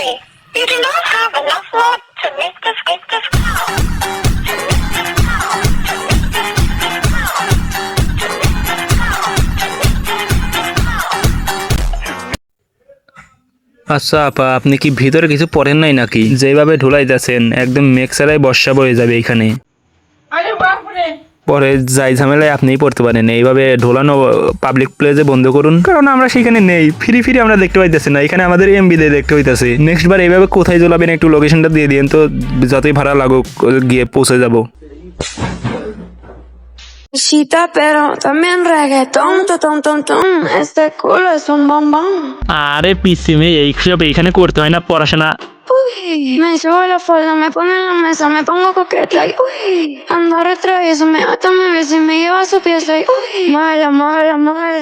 Sorry, you do not have enough blood to make this get this call. আচ্ছা আপা, আপনি কি ভিতরে কিছু পড়েন নাই নাকি? যেভাবে ঢুলাইতেছেন একদম মেঘসারাই বর্ষা বয়ে যাবে এখানে। পরে যাই ঝামেলায় আপনিই পড়তে পারেন। এইভাবে ঢোলানো পাবলিক প্লেসে বন্ধ করুন, কারণ আমরা সেখানে নেই। ফ্রি ফ্রি আমরা দেখতে পাইতেছি না, এখানে আমাদের এমবি দিয়ে দেখতে হইতেছে। নেক্সট বার এইভাবে কোথায় জ্বলাবেন একটু লোকেশনটা দিয়ে দিন তো, যতই ভাড়া লাগুক গিয়ে পৌঁছে যাবো। Cita, pero también reggaetón, tom, tom, tom. Este culo es un bombón. আরে পিসিমে এইসব এইখানে করতে হয় না, পড়াশোনা। Uy, me subo la falda, me pone en la mesa, me pongo coqueta y uy, ando retravieso, me ata, me besa y me lleva a su pieza y uy, mala, mala, mala,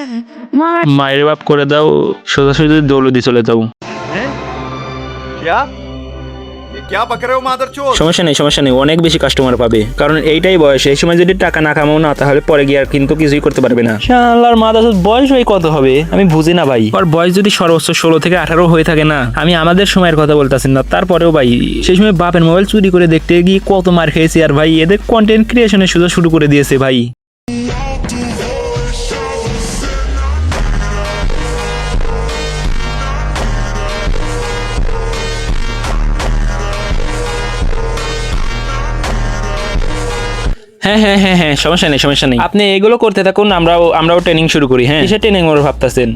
mala. মায়ের বাপ করে দাও, সোজাসুজি দৌলদি চলে যাও। क्या ये क्या बक रहे हो मादरचोद? সমস্যা নেই, অনেক বেশি কাস্টমার পাবে, কারণ এইটাই বয়স। এই সময় যদি টাকা না কামাও না, তাহলে পরে গিয়ে আর কিন্তু কিছুই করতে পারবে না। শালার মাদার বয়স ভাই কত হবে আমি বুঝি না ভাই। আর বয়স যদি সর্বোচ্চ 16 থেকে 18 হয়ে থাকে না, আমি আমাদের সময়ের কথা বলতেছি না, তারপরেও ভাই সেই সময় বাপের মোবাইল চুরি করে দেখতে গিয়ে কত মার খেয়েছি। আর ভাই এদের কন্টেন্ট ক্রিয়েশনের সুযোগ শুরু করে দিয়েছে ভাই। হ্যাঁ, সমস্যা নেই। আপনি এগুলো করতে থাকুন, আমরাও ট্রেনিং শুরু করি। হ্যাঁ, কিসের ট্রেনিং ওর ভাবতেছেন?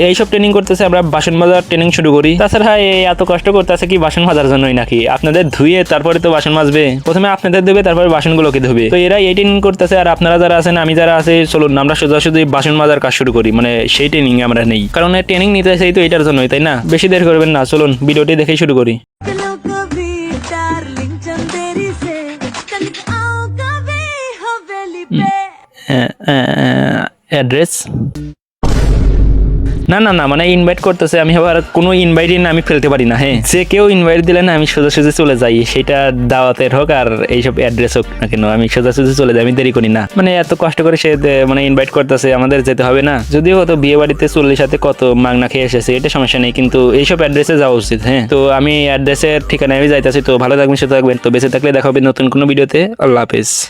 এইসব ট্রেনিং করতেছে, আমরা বাসন মাজার ট্রেনিং শুরু করি। তাছাড়া এত কষ্ট করতেছে কি বাসন মাজার জন্যই নাকি? আপনাদের ধুয়ে তারপরে তো বাসন মাজবে, প্রথমে আপনাদের ধুবে তারপরে বাসনগুলোকে ধুবে। তো এরা এই ট্রেনিং করতেছে, আর আপনারা যারা আছেন, আমি যারা আছে, চলুন আমরা সোজাসুজি বাসন মাজার কাজ শুরু করি। মানে সেই ট্রেনিং আমরা নেই, কারণ ট্রেনিং নিতে চাই তো এটার জন্যই, তাই না? বেশি দেরি করবেন না, চলুন ভিডিওটি দেখেই শুরু করি। অ্যাড্রেস না মানে ইনভাইট করতেছে, আমি আবার কোনো ইনভাইটই না আমি ফেলতে পারি না। হ্যাঁ, যে কেউ ইনভাইট দিলে না আমি সোজাসুজি চলে যাই, সেটা দাওয়াতের হোক আর এইসব অ্যাড্রেস হোক না কেন, আমি সোজাসুজি চলে যাই, আমি দেরি করি না। মানে এত কষ্ট করে সে মানে ইনভাইট করতেছে, আমাদের যেতে হবে না। যদিও হয়তো বিয়ে বাড়িতে 40 সাথে কত মাগনা খেয়ে এসেছে, এটা সমস্যা নেই, কিন্তু এইসব অ্যাড্রেসে যাওয়া উচিত। হ্যাঁ, তো আমি অ্যাড্রেসের ঠিকানায় আমি যাইতেছি। তো ভালো থাকবেন, সুস্থ থাকবেন। তো বেঁচে থাকলে দেখা হবে নতুন কোনো ভিডিওতে। আল্লাহ হাফেজ।